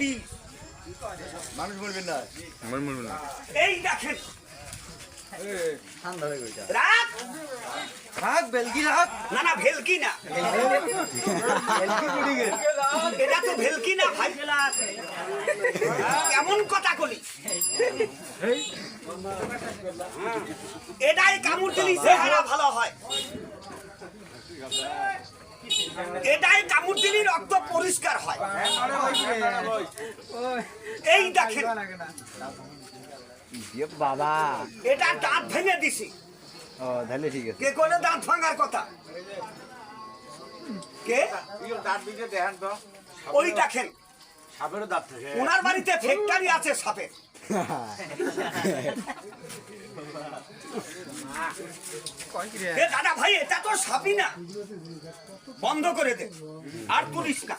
বিষ। মানুষ মরবেন না, মরবেন না। এই দেখেন ঠান্ডা হয়ে গেছে। রাত রাখ বেলকি রাখ, না না ভেলকি না, বেলকি পড়ে গেছে। এটা তো ভেলকি না ভাই। কেমন কথা কলি, এটাই কামড় দিলি চেহারা ভালো হয়, এটাই কামড় দিলি রক্ত পরিষ্কার হয়। এই দেখেন বাবা, এটা দাঁত ভেঙে দিছি। ও তাহলে ঠিক আছে। কে কইলে দাঁত ভাঙার কথা? কে? ওই দেখেন ওনার বাড়িতে ফ্যাক্টরি আছে সাপের। এ দাদা ভাই, এটা তো সাপই না, বন্ধ করে দে আর তুলিস না।